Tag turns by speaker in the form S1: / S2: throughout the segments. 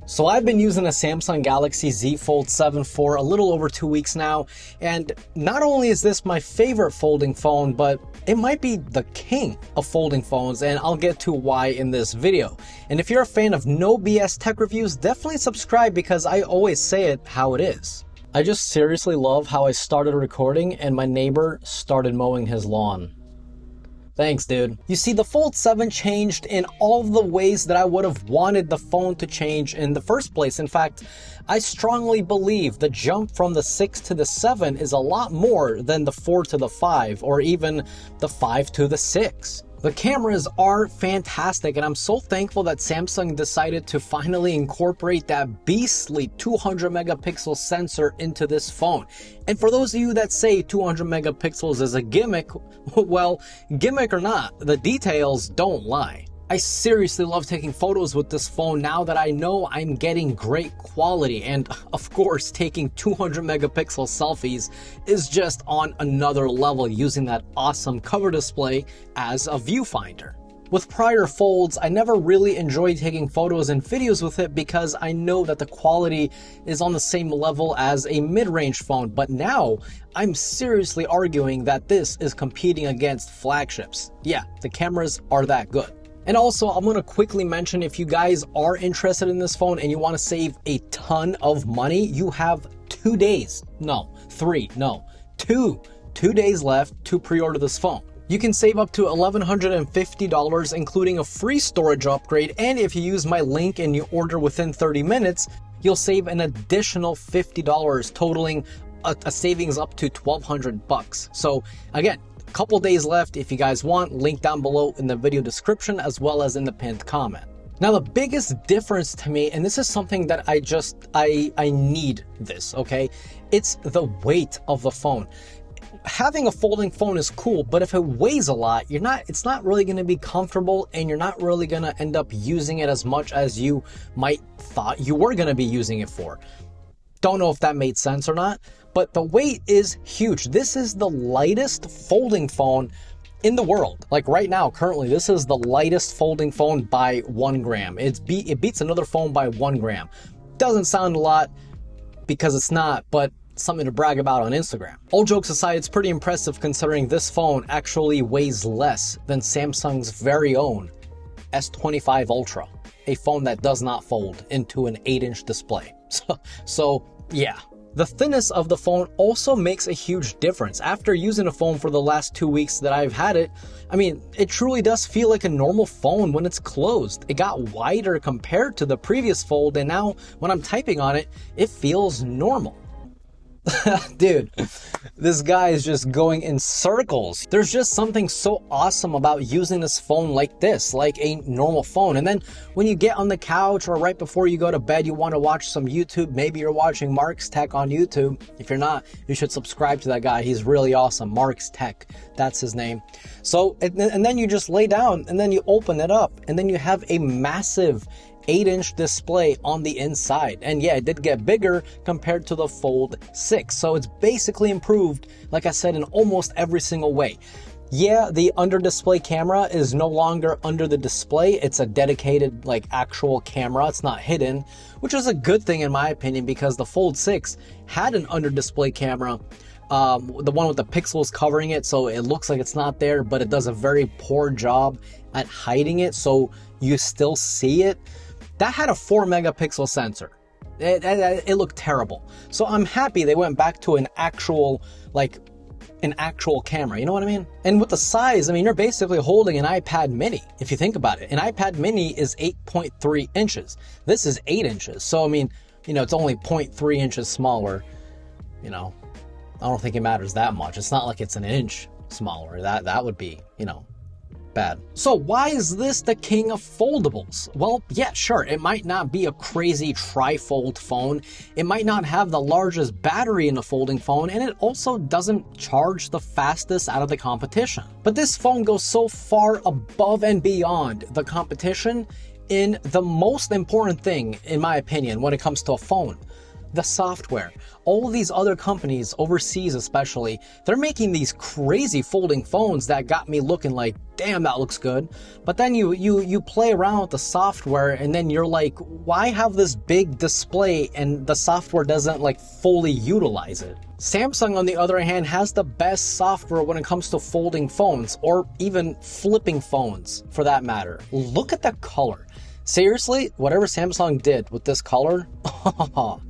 S1: So I've been using a Samsung Galaxy Z Fold 7 for a little over 2 weeks now, and not only is this my favorite folding phone, but it might be the king of folding phones, and I'll get to why in this video. And if you're a fan of no BS tech reviews, definitely subscribe because I always say it how it is. I just seriously love how I started recording and my neighbor started mowing his lawn. Thanks, dude. You see, the Fold 7 changed in all the ways that I would have wanted the phone to change in the first place. In fact, I strongly believe the jump from the 6 to the 7 is a lot more than the 4 to the 5, or even the 5 to the 6. The cameras are fantastic, and I'm so thankful that Samsung decided to finally incorporate that beastly 200 megapixel sensor into this phone. And for those of you that say 200 megapixels is a gimmick, well, gimmick or not, the details don't lie. I seriously love taking photos with this phone now that I know I'm getting great quality, and of course taking 200 megapixel selfies is just on another level using that awesome cover display as a viewfinder. With prior folds, I never really enjoyed taking photos and videos with it because I know that the quality is on the same level as a mid-range phone, but now I'm seriously arguing that this is competing against flagships. Yeah, the cameras are that good. And also, I'm going to quickly mention, if you guys are interested in this phone and you want to save a ton of money, you have 2 days. No, 3, no, 2 days left to pre-order this phone. You can save up to $1,150, including a free storage upgrade, and if you use my link and you order within 30 minutes, you'll save an additional $50, totaling a savings up to $1,200. So again, couple days left. If you guys want, link down below in the video description as well as in the pinned comment. Now, the biggest difference to me, and this is something that I need this, okay? It's the weight of the phone. Having a folding phone is cool, but if it weighs a lot, it's not really going to be comfortable, and you're not really going to end up using it as much as you might thought you were going to be using it for. Don't know if that made sense or not, but the weight is huge. This is the lightest folding phone in the world. Like right now, currently, this is the lightest folding phone by 1 gram. It beats another phone by 1 gram. Doesn't sound a lot because it's not, but something to brag about on Instagram. All jokes aside, it's pretty impressive considering this phone actually weighs less than Samsung's very own S25 Ultra, a phone that does not fold into an 8-inch display. So yeah. The thinness of the phone also makes a huge difference. After using a phone for the last 2 weeks that I've had it, I mean, it truly does feel like a normal phone when it's closed. It got wider compared to the previous Fold, and now when I'm typing on it, it feels normal. Dude, this guy is just going in circles. There's just something so awesome about using this phone like this, like a normal phone. And then when you get on the couch or right before you go to bed, you want to watch some YouTube. Maybe you're watching Mark's Tech on YouTube. If you're not, you should subscribe to that guy. He's really awesome. Mark's Tech, that's his name. So, and then you just lay down and then you open it up and then you have a massive 8-inch display on the inside. And yeah, it did get bigger compared to the Fold 6. So it's basically improved, like I said, in almost every single way. Yeah, the under display camera is no longer under the display. It's a dedicated, like, actual camera. It's not hidden, which is a good thing in my opinion, because the Fold 6 had an under display camera, the one with the pixels covering it, so it looks like it's not there, but it does a very poor job at hiding it, so you still see it. That had a 4 megapixel sensor. It looked terrible. So I'm happy they went back to an actual camera, you know what I mean? And with the size, I mean, you're basically holding an iPad mini, if you think about it. An iPad mini is 8.3 inches. This is 8 inches. So, I mean, you know, it's only 0.3 inches smaller. You know, I don't think it matters that much. It's not like it's an inch smaller. That would be, you know, bad. So why is this the king of foldables? Well, yeah, sure, it might not be a crazy tri-fold phone, it might not have the largest battery in a folding phone, and it also doesn't charge the fastest out of the competition. But this phone goes so far above and beyond the competition in the most important thing, in my opinion, when it comes to a phone: The software. All of these other companies, overseas especially, they're making these crazy folding phones that got me looking like, damn, that looks good. But then you play around with the software and then you're like, why have this big display and the software doesn't like fully utilize it? Samsung, on the other hand, has the best software when it comes to folding phones, or even flipping phones for that matter. Look at the color. Seriously, whatever Samsung did with this color,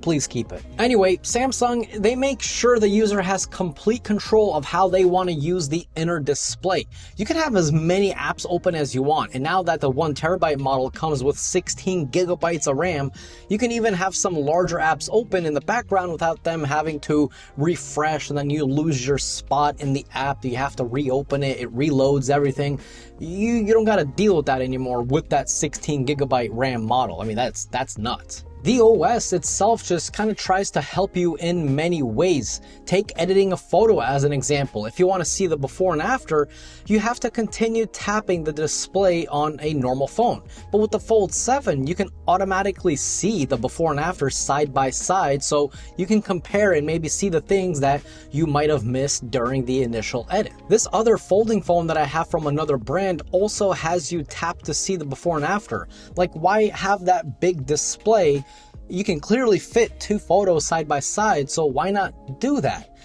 S1: please keep it. Anyway, Samsung, they make sure the user has complete control of how they want to use the inner display. You can have as many apps open as you want, and now that the 1TB model comes with 16 gigabytes of RAM, you can even have some larger apps open in the background without them having to refresh, and then you lose your spot in the app. You have to reopen it, it reloads everything. You don't got to deal with that anymore with that 16 gigabyte RAM model. I mean, that's nuts. The OS itself just kind of tries to help you in many ways. Take editing a photo as an example. If you want to see the before and after, you have to continue tapping the display on a normal phone. But with the Fold 7, you can automatically see the before and after side by side, so you can compare and maybe see the things that you might have missed during the initial edit. This other folding phone that I have from another brand also has you tap to see the before and after. Like, why have that big display? You can clearly fit two photos side by side, so why not do that?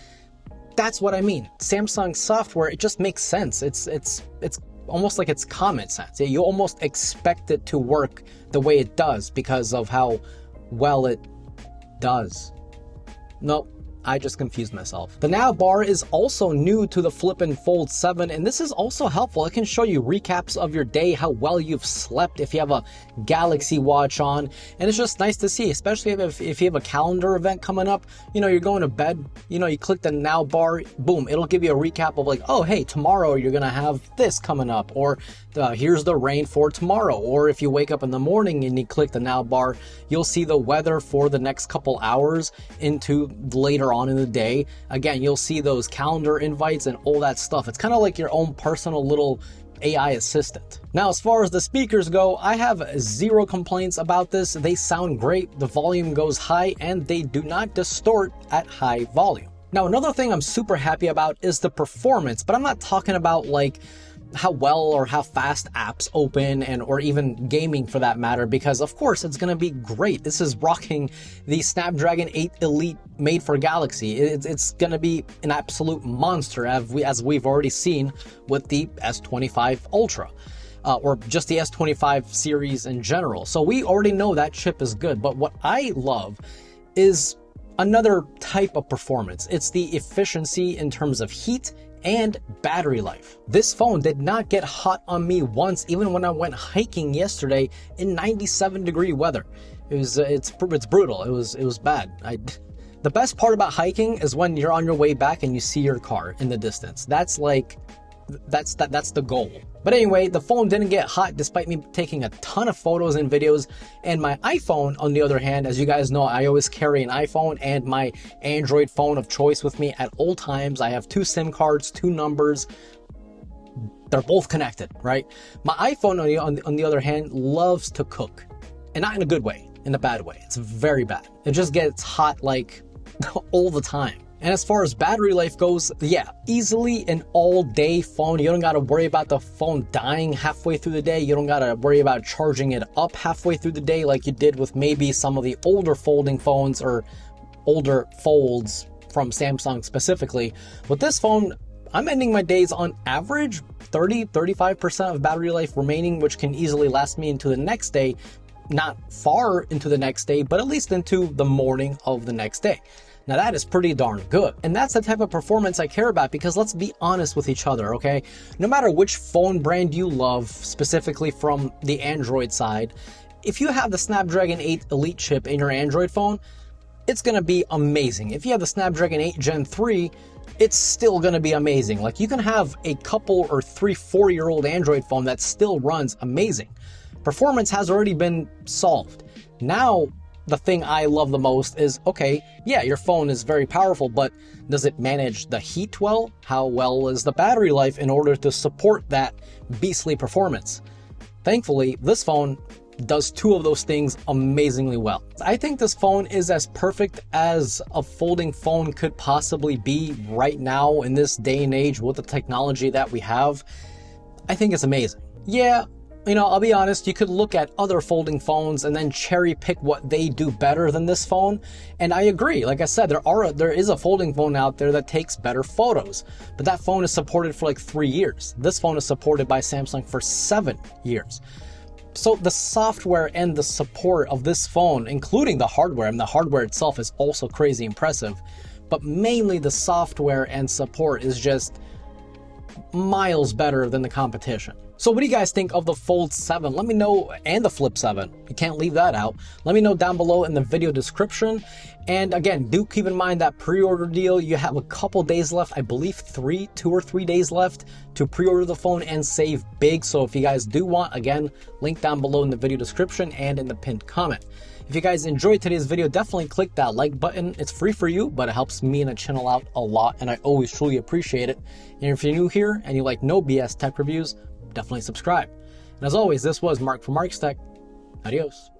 S1: That's what I mean. Samsung software, it just makes sense. It's almost like it's common sense. You almost expect it to work the way it does because of how well it does. Nope. I just confused myself. The Now bar is also new to the Flip and Fold 7, and this is also helpful. It can show you recaps of your day, how well you've slept if you have a Galaxy Watch on, and it's just nice to see, especially if you have a calendar event coming up. You know, you're going to bed, you know, you click the Now bar, boom, it'll give you a recap of like, oh, hey, tomorrow you're gonna have this coming up, or here's the rain for tomorrow. Or if you wake up in the morning and you click the Now bar, you'll see the weather for the next couple hours into later on in the day. Again, you'll see those calendar invites and all that stuff. It's kind of like your own personal little AI assistant. Now, as far as the speakers go, I have zero complaints about this. They sound great, the volume goes high, and they do not distort at high volume. Now, another thing I'm super happy about is the performance, but I'm not talking about like how well or how fast apps open, and or even gaming for that matter, because of course it's going to be great. This is rocking the Snapdragon 8 Elite made for Galaxy. It's going to be an absolute monster, as we've already seen with the S25 Ultra. Or just the S25 series in general. So we already know that chip is good, but what I love is another type of performance. It's the efficiency in terms of heat and battery life. This phone did not get hot on me once, even when I went hiking yesterday in 97-degree weather. It's brutal. It was bad. The best part about hiking is when you're on your way back and you see your car in the distance. That's the goal. But anyway, the phone didn't get hot despite me taking a ton of photos and videos. And my iPhone, on the other hand, as you guys know, I always carry an iPhone and my Android phone of choice with me at all times. I have two SIM cards, two numbers. They're both connected, right? My iPhone, on the other hand, loves to cook. And not in a good way, in a bad way. It's very bad. It just gets hot like all the time. And as far as battery life goes, yeah, easily an all-day phone. You don't got to worry about the phone dying halfway through the day. You don't got to worry about charging it up halfway through the day like you did with maybe some of the older folding phones or older folds from Samsung specifically. With this phone, I'm ending my days on average 30-35% of battery life remaining, which can easily last me into the next day. Not far into the next day, but at least into the morning of the next day. Now that is pretty darn good. And that's the type of performance I care about, because let's be honest with each other, okay? No matter which phone brand you love, specifically from the Android side, if you have the Snapdragon 8 Elite chip in your Android phone, it's gonna be amazing. If you have the Snapdragon 8 Gen 3, it's still gonna be amazing. Like, you can have a couple or 3-4-year-old Android phone that still runs amazing. Performance has already been solved. Now, the thing I love the most is, okay, yeah, your phone is very powerful, but does it manage the heat well? How well is the battery life in order to support that beastly performance? Thankfully, this phone does two of those things amazingly well. I think this phone is as perfect as a folding phone could possibly be right now in this day and age with the technology that we have. I think it's amazing. Yeah, you know, I'll be honest, you could look at other folding phones and then cherry pick what they do better than this phone. And I agree. Like I said, there is a folding phone out there that takes better photos, but that phone is supported for like 3 years. This phone is supported by Samsung for 7 years. So the software and the support of this phone, including the hardware, and the hardware itself is also crazy impressive, but mainly the software and support is just miles better than the competition. So what do you guys think of the Fold 7? Let me know, and the Flip 7. You can't leave that out. Let me know down below in the video description. And again, do keep in mind that pre-order deal. You have a couple days left, I believe 2 or 3 days left to pre-order the phone and save big. So if you guys do want, again, link down below in the video description and in the pinned comment. If you guys enjoyed today's video, definitely click that like button. It's free for you, but it helps me and the channel out a lot, and I always truly appreciate it. And if you're new here and you like no BS tech reviews, definitely subscribe. And as always, this was Mark from Mark's Tech. Adios.